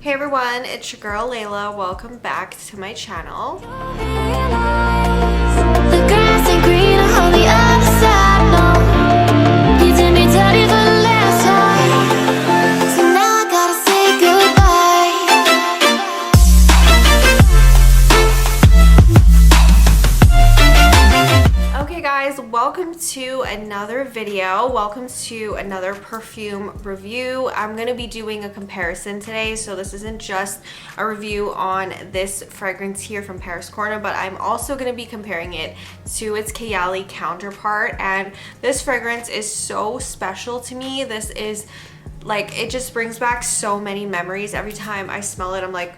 Hey everyone, it's your girl Layla. Welcome back to my channel. The grass ain't greener on the other side, no. You did me dirty for the last time, so now I gotta say goodbye. Okay guys, welcome to another video. Welcome to another perfume review. I'm going to be doing a comparison today, so this isn't just a review on this fragrance here from Paris Corner, but I'm also going to be comparing it to its Kayali counterpart, and this fragrance is so special to me. This is like, it just brings back so many memories. Every time I smell it, I'm like,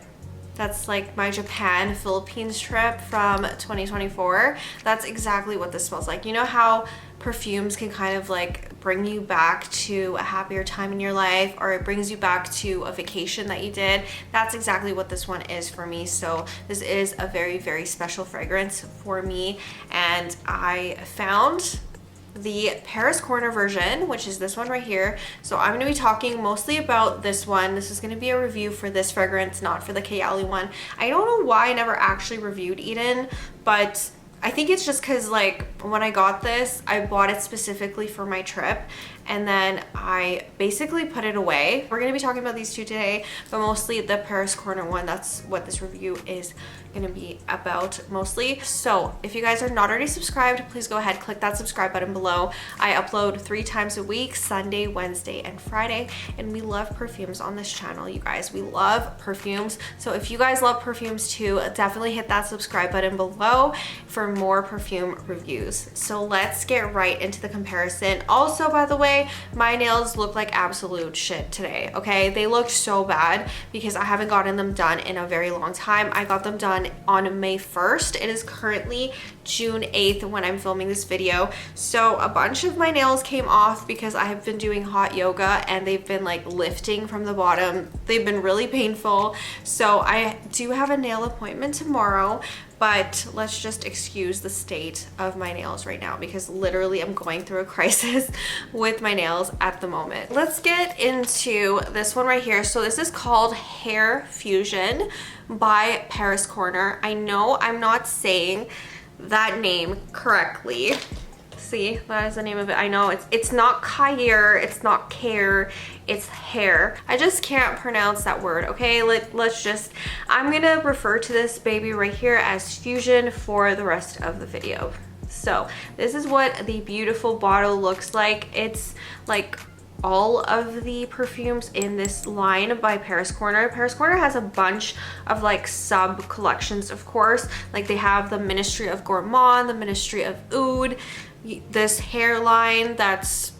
that's like my Japan Philippines trip from 2024. That's exactly what this smells like. You know how perfumes can kind of like bring you back to a happier time in your life, or it brings you back to a vacation that you did? That's exactly what this one is for me. So this is a very, very special fragrance for me, and I found the Paris Corner version, which is this one right here. So I'm going to be talking mostly about this one. This is going to be a review for this fragrance, not for the Kayali one. I don't know why I never actually reviewed Eden, but I think it's just because like when I got this, I bought it specifically for my trip, and then I basically put it away. We're going to be talking about these two today, but mostly the Paris Corner one. That's what this review is going to be about mostly. So if you guys are not already subscribed, please go ahead, click that subscribe button below. I upload 3 times a week, Sunday, Wednesday, and Friday, and we love perfumes on this channel, you guys. We love perfumes. So if you guys love perfumes too, definitely hit that subscribe button below for more perfume reviews. So let's get right into the comparison. Also, by the way, my nails look like absolute shit today, okay? They look so bad because I haven't gotten them done in a very long time. I got them done on May 1st. It is currently June 8th when I'm filming this video. So a bunch of my nails came off because I have been doing hot yoga and they've been like lifting from the bottom. They've been really painful. So I do have a nail appointment tomorrow, but let's just excuse the state of my nails right now because literally I'm going through a crisis with my nails at the moment. Let's get into this one right here. So this is called Khair Fusion by Paris Corner. I know I'm not saying that name correctly. See, that is the name of it. I know it's not Khair, it's not Khair, it's hair. I just can't pronounce that word, okay? Let's just, I'm gonna refer to this baby right here as Fusion for the rest of the video. So this is what the beautiful bottle looks like. It's like all of the perfumes in this line by Paris Corner. Paris Corner has a bunch of like sub collections, of course. Like they have the Ministry of Gourmand, the Ministry of Oud, this hairline that's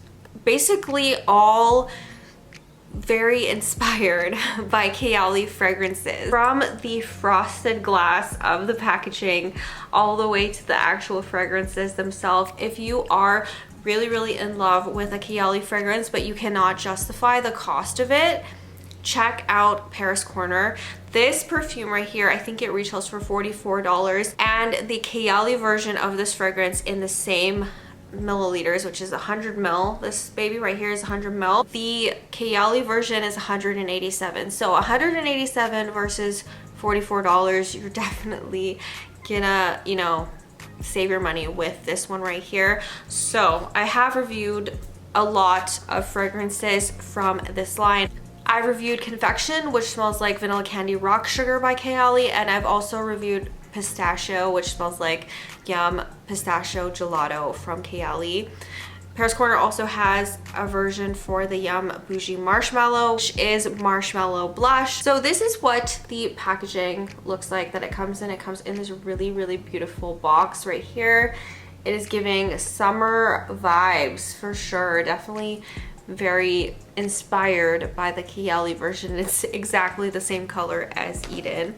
basically all very inspired by Kayali fragrances. From the frosted glass of the packaging all the way to the actual fragrances themselves. If you are really in love with a Kayali fragrance but you cannot justify the cost of it, check out Paris Corner. This perfume right here, I think it retails for $44, and the Kayali version of this fragrance in the same milliliters, which is 100 ml. This baby right here is 100 ml. The Kayali version is 187. So 187 versus $44, you're definitely gonna, you know, save your money with this one right here. So I have reviewed a lot of fragrances from this line. I reviewed Confection, which smells like vanilla candy rock sugar by Kayali, and I've also reviewed Pistachio, which smells like yum pistachio gelato from Kayali. Paris Corner also has a version for the Yum Bougie Marshmallow, which is marshmallow blush. So this is what the packaging looks like that it comes in. It comes in this really beautiful box right here. It is giving summer vibes for sure. Definitely very inspired by the Kayali version. It's exactly the same color as Eden,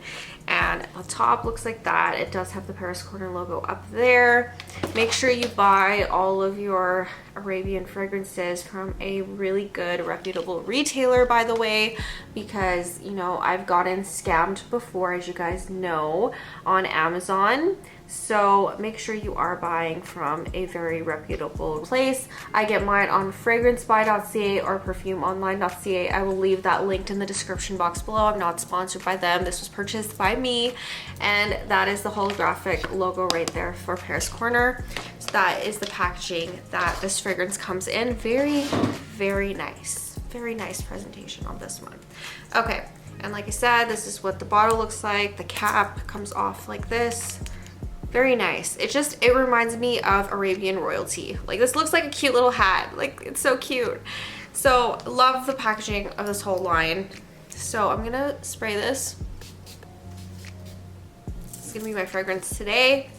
and the top looks like that. It does have the Paris Corner logo up there. Make sure you buy all of your Arabian fragrances from a really good reputable retailer, by the way, because you know I've gotten scammed before, as you guys know, on Amazon. So make sure you are buying from a very reputable place. I get mine on fragrancebuy.ca or perfume perfumeonline.ca. I will leave that linked in the description box below. I'm not sponsored by them. This was purchased by me, and that is the holographic logo right there for Paris Corner. So that is the packaging that this fragrance comes in. Very, very nice. Very nice presentation on this one. Okay, and like I said, this is what the bottle looks like. The cap comes off like this. Very nice. It reminds me of Arabian royalty. Like, this looks like a cute little hat. Like, it's so cute. So love the packaging of this whole line. So I'm gonna spray this. This is gonna be my fragrance today.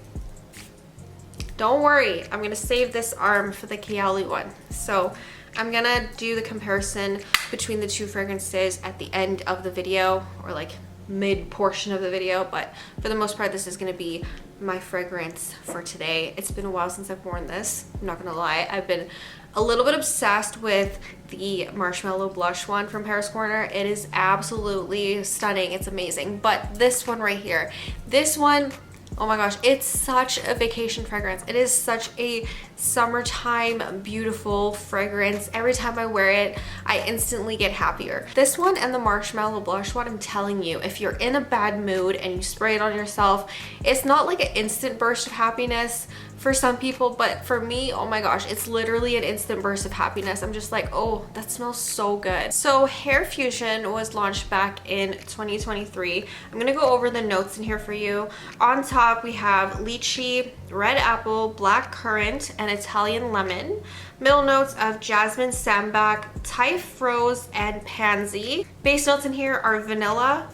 Don't worry, I'm gonna save this arm for the Kayali one. So I'm gonna do the comparison between the two fragrances at the end of the video, or like mid portion of the video, but for the most part this is going to be my fragrance for today. It's been a while since I've worn this, I'm not gonna lie. I've been a little bit obsessed with the marshmallow blush one from Paris Corner. It is absolutely stunning, it's amazing. But this one right here, this one, oh my gosh, it's such a vacation fragrance. It is such a summertime beautiful fragrance. Every time I wear it, I instantly get happier. This one and the marshmallow blush one, I'm telling you, if you're in a bad mood and you spray it on yourself, it's not like an instant burst of happiness for some people, but for me, oh my gosh, it's literally an instant burst of happiness. I'm just like, oh, that smells so good. So Khair Fusion was launched back in 2023. I'm gonna go over the notes in here for you. On top, we have lychee, red apple, black currant, and Italian lemon. Middle notes of jasmine, sambac, Thai rose, and pansy. Base notes in here are vanilla,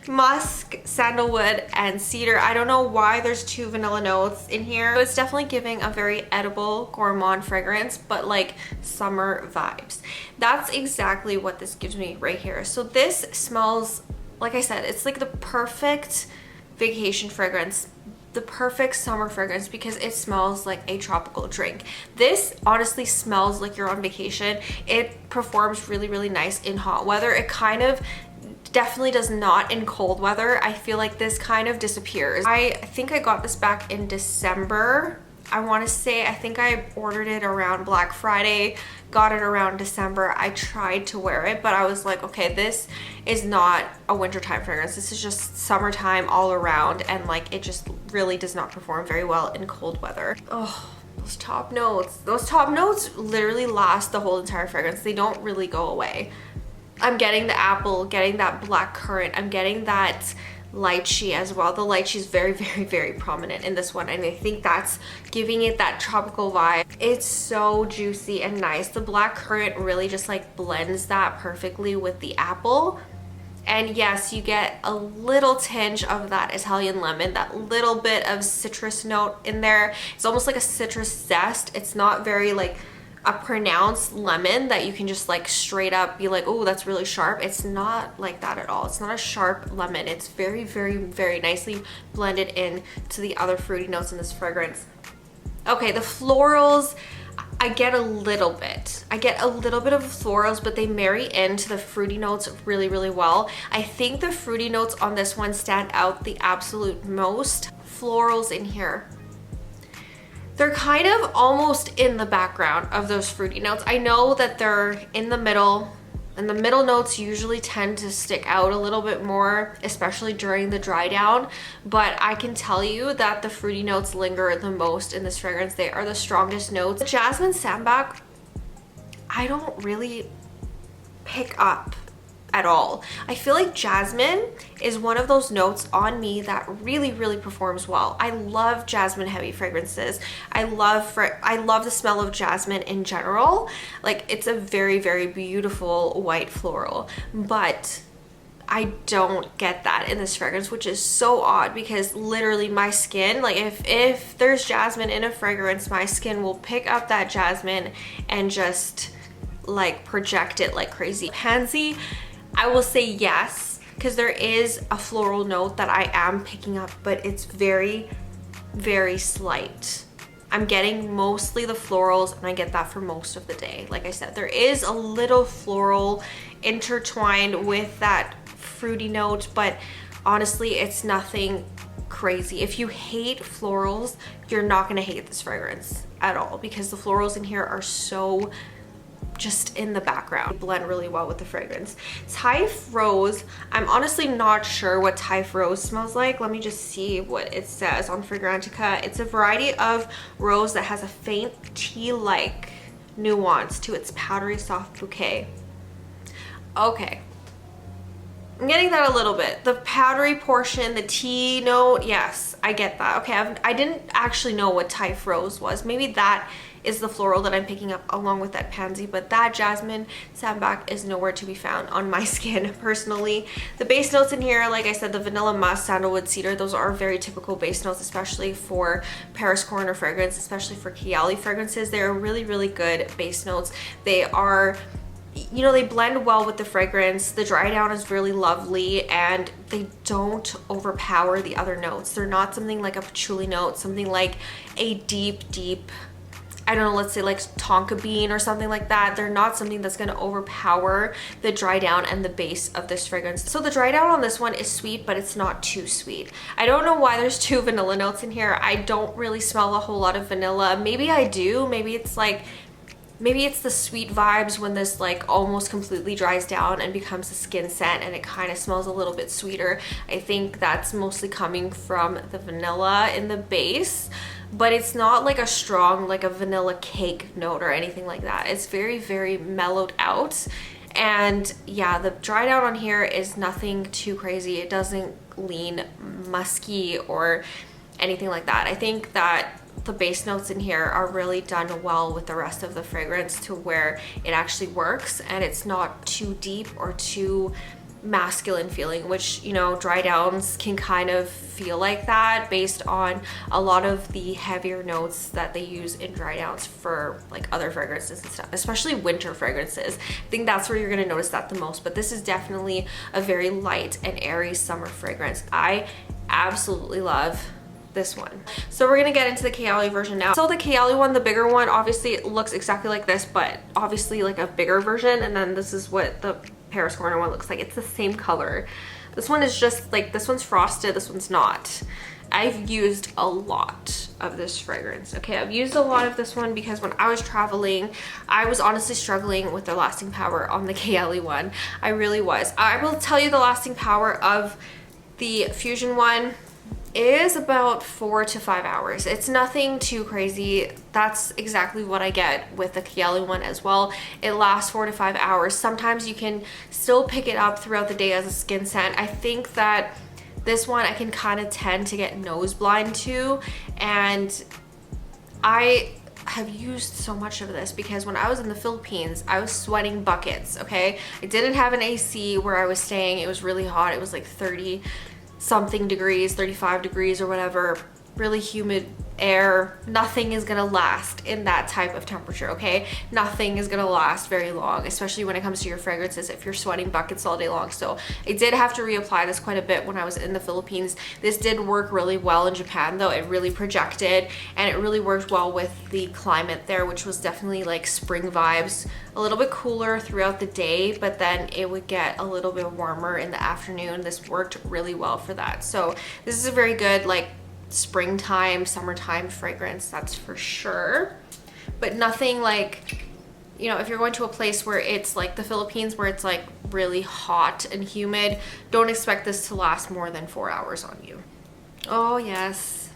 musk, sandalwood, and cedar. I don't know why there's two vanilla notes in here. It's definitely giving a very edible gourmand fragrance, but like summer vibes. That's exactly what this gives me right here. So this smells, like I said, it's like the perfect vacation fragrance, the perfect summer fragrance, because it smells like a tropical drink. This honestly smells like you're on vacation. It performs really, really nice in hot weather. It kind of definitely does not in cold weather. I feel like this kind of disappears. I think I got this back in December. I want to say, I think I ordered it around Black Friday, got it around December. I tried to wear it, but I was like, okay, this is not a wintertime fragrance. This is just summertime all around, and like it just really does not perform very well in cold weather. Oh, those top notes literally last the whole entire fragrance. They don't really go away. I'm getting the apple, getting that black currant, I'm getting that lychee as well. The lychee is very, very, very prominent in this one, and I think that's giving it that tropical vibe. It's so juicy and nice. The black currant really just like blends that perfectly with the apple. And yes, you get a little tinge of that Italian lemon, that little bit of citrus note in there. It's almost like a citrus zest. It's not very like a pronounced lemon that you can just like straight up be like, oh, that's really sharp. It's not like that at all. It's not a sharp lemon. It's very, very, very nicely blended in to the other fruity notes in this fragrance. Okay, the florals, I get a little bit. I get a little bit of florals, but they marry into the fruity notes really, really well. I think the fruity notes on this one stand out the absolute most. Florals in here, they're kind of almost in the background of those fruity notes. I know that they're in the middle, and the middle notes usually tend to stick out a little bit more, especially during the dry down, but I can tell you that the fruity notes linger the most in this fragrance. They are the strongest notes. The jasmine sambac, I don't really pick up at all. I feel like jasmine is one of those notes on me that really, really performs well. I love jasmine heavy fragrances. I love the smell of jasmine in general. Like, it's a very, very beautiful white floral, but I don't get that in this fragrance, which is so odd, because literally my skin, like if there's jasmine in a fragrance, my skin will pick up that jasmine and just like project it like crazy. Pansy, I will say yes, because there is a floral note that I am picking up, but it's very, very slight. I'm getting mostly the florals, and I get that for most of the day. Like I said, there is a little floral intertwined with that fruity note, but honestly, it's nothing crazy. If you hate florals, you're not gonna hate this fragrance at all, because the florals in here are so just in the background. They blend really well with the fragrance. Typh Rose, I'm honestly not sure what Typh Rose smells like. Let me just see what it says on Fragrantica. It's a variety of rose that has a faint tea-like nuance to its powdery soft bouquet. Okay, I'm getting that a little bit. The powdery portion, the tea note, yes, I get that. Okay, I didn't actually know what Typh Rose was. Maybe that is the floral that I'm picking up along with that pansy, but that jasmine sambac is nowhere to be found on my skin personally. The base notes in here, like I said, the vanilla musk, sandalwood, cedar, those are very typical base notes, especially for Paris Corner fragrance, especially for Kayali fragrances. They're really, really good base notes. They are, you know, they blend well with the fragrance. The dry down is really lovely and they don't overpower the other notes. They're not something like a patchouli note, something like a deep, I don't know, let's say like tonka bean or something like that. They're not something that's going to overpower the dry down and the base of this fragrance. So the dry down on this one is sweet, but it's not too sweet. I don't know why there's 2 vanilla notes in here. I don't really smell a whole lot of vanilla. Maybe I do. Maybe it's the sweet vibes when this like almost completely dries down and becomes a skin scent and it kind of smells a little bit sweeter. I think that's mostly coming from the vanilla in the base, but it's not like a strong, like a vanilla cake note or anything like that. It's very, very mellowed out. And yeah, the dry down on here is nothing too crazy. It doesn't lean musky or anything like that. I think that the base notes in here are really done well with the rest of the fragrance to where it actually works and it's not too deep or too masculine feeling, which, you know, dry downs can kind of feel like that based on a lot of the heavier notes that they use in dry downs for like other fragrances and stuff, especially winter fragrances. I think that's where you're going to notice that the most, but this is definitely a very light and airy summer fragrance. I absolutely love this one. So we're gonna get into the Kayali version now. So the Kayali one, the bigger one, obviously it looks exactly like this, but obviously like a bigger version. And then this is what the Paris Corner one looks like. It's the same color. This one is just like, this one's frosted, this one's not. I've used a lot of this fragrance. Okay, I've used a lot of this one because when I was traveling, I was honestly struggling with the lasting power on the Kayali one. I really was. I will tell you the lasting power of the Fusion one is about 4 to 5 hours. It's nothing too crazy. That's exactly what I get with the Kayali one as well. It lasts 4 to 5 hours. Sometimes you can still pick it up throughout the day as a skin scent. I think that this one I can kind of tend to get nose blind to, and I have used so much of this because when I was in the Philippines, I was sweating buckets, okay? I didn't have an AC where I was staying. It was really hot. It was like 30 something degrees, 35 degrees or whatever, really humid air. Nothing is gonna last in that type of temperature, okay? Nothing is gonna last very long, especially when it comes to your fragrances if you're sweating buckets all day long. So I did have to reapply this quite a bit when I was in the Philippines. This did work really well in Japan though. It really projected and it really worked well with the climate there, which was definitely like spring vibes, a little bit cooler throughout the day, but then it would get a little bit warmer in the afternoon. This worked really well for that. So this is a very good like springtime, summertime fragrance, that's for sure. But nothing like, you know, if you're going to a place where it's like the Philippines where it's like really hot and humid, don't expect this to last more than 4 hours on you. Oh yes.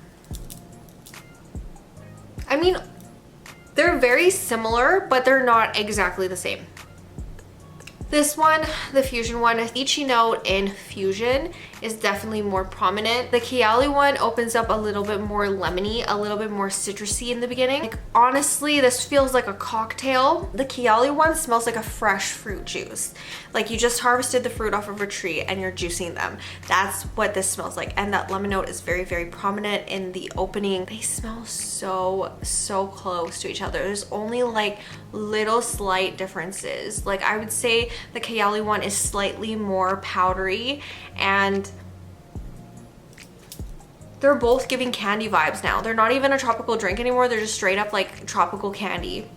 I mean, they're very similar, but they're not exactly the same. This one, the Fusion one, lychee note in Fusion is definitely more prominent. The Kayali one opens up a little bit more lemony, a little bit more citrusy in the beginning. Like honestly, this feels like a cocktail. The Kayali one smells like a fresh fruit juice. Like you just harvested the fruit off of a tree and you're juicing them. That's what this smells like. And that lemon note is very, very prominent in the opening. They smell so close to each other. There's only like little slight differences. Like I would say the Kayali one is slightly more powdery and they're both giving candy vibes now. They're not even a tropical drink anymore. They're just straight up like tropical candy.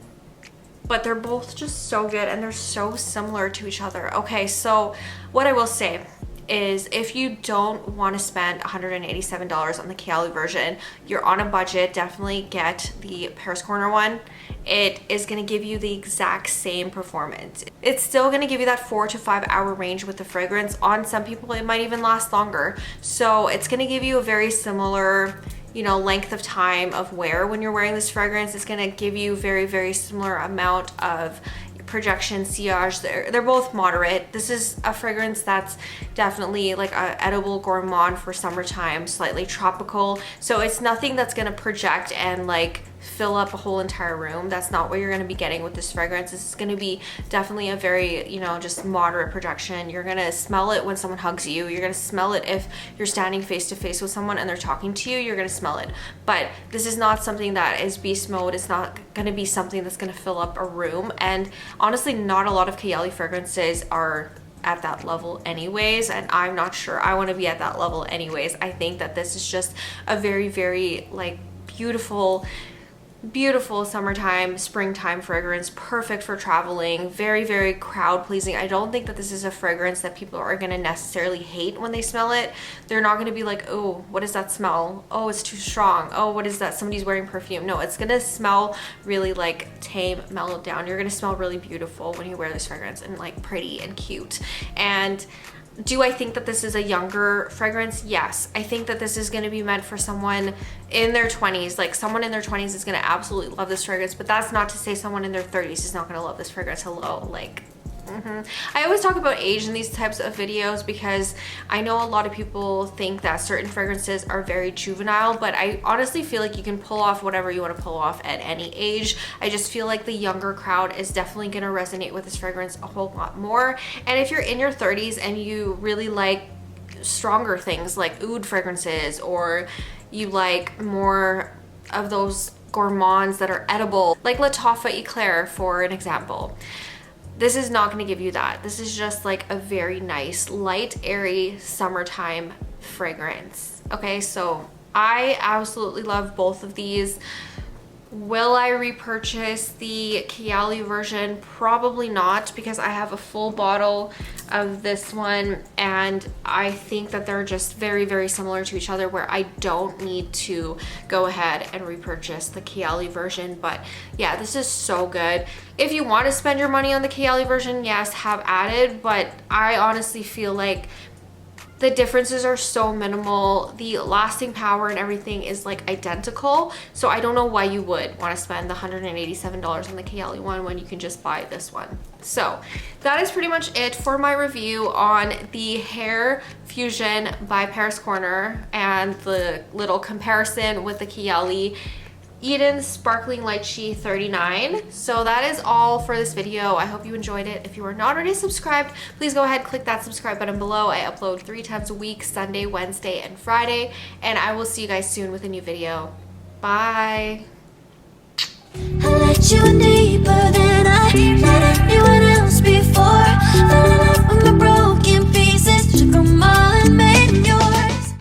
But they're both just so good and they're so similar to each other. Okay, so what I will say is if you don't want to spend $187 on the Kayali version, you're on a budget, definitely get the Paris Corner one. It is going to give you the exact same performance. It's still going to give you that 4 to 5 hour range with the fragrance. On some people it might even last longer, so it's going to give you a very similar, you know, length of time of wear when you're wearing this fragrance. It's going to give you very similar amount of projection, sillage. They're both moderate. This is a fragrance that's definitely like a edible gourmand for summertime, slightly tropical. So it's nothing that's going to project and like fill up a whole entire room. That's not what you're going to be getting with this fragrance. This is going to be definitely a very, you know, just moderate projection. You're going to smell it when someone hugs you. You're going to smell it if you're standing face to face with someone and they're talking to you. You're going to smell it. But this is not something that is beast mode. It's not going to be something that's going to fill up a room. And honestly, not a lot of Kayali fragrances are at that level anyways, and I'm not sure I want to be at that level anyways. I think that this is just a very like beautiful summertime, springtime fragrance, perfect for traveling, very crowd pleasing. I don't think that this is a fragrance that people are going to necessarily hate when they smell it. They're not going to be like, oh, what is that smell? Oh, it's too strong. Oh, what is that? Somebody's wearing perfume. No, it's going to smell really like tame, mellowed down. You're going to smell really beautiful when you wear this fragrance, and like pretty and cute. And do I think that this is a younger fragrance? Yes. I think that this is going to be meant for someone in their 20s. Like someone in their 20s is going to absolutely love this fragrance, but that's not to say someone in their 30s is not going to love this fragrance. Hello, like I always talk about age in these types of videos because I know a lot of people think that certain fragrances are very juvenile, but I honestly feel like you can pull off whatever you want to pull off at any age. I just feel like the younger crowd is definitely going to resonate with this fragrance a whole lot more. And if you're in your 30s and you really like stronger things like oud fragrances, or you like more of those gourmands that are edible, like La Toffa Eclair for an example, this is not going to give you that. This is just like a very nice, light, airy summertime fragrance. Okay, so I absolutely love both of these. Will I repurchase the Kayali version? Probably not, because I have a full bottle of this one and I think that they're just very similar to each other, where I don't need to go ahead and repurchase the Kayali version. But yeah, this is so good. If you want to spend your money on the Kayali version, yes, have at it, but I honestly feel like the differences are so minimal. The lasting power and everything is like identical. So I don't know why you would want to spend the $187 on the Kayali one when you can just buy this one. So that is pretty much it for my review on the Khair Fusion by Paris Corner and the little comparison with the Kayali Eden Sparkling Lychee 39. So that is all for this video. I hope you enjoyed it. If you are not already subscribed, please go ahead, click that subscribe button below. I upload 3 times a week, Sunday, Wednesday, and Friday. And I will see you guys soon with a new video. Bye. I let you deeper than I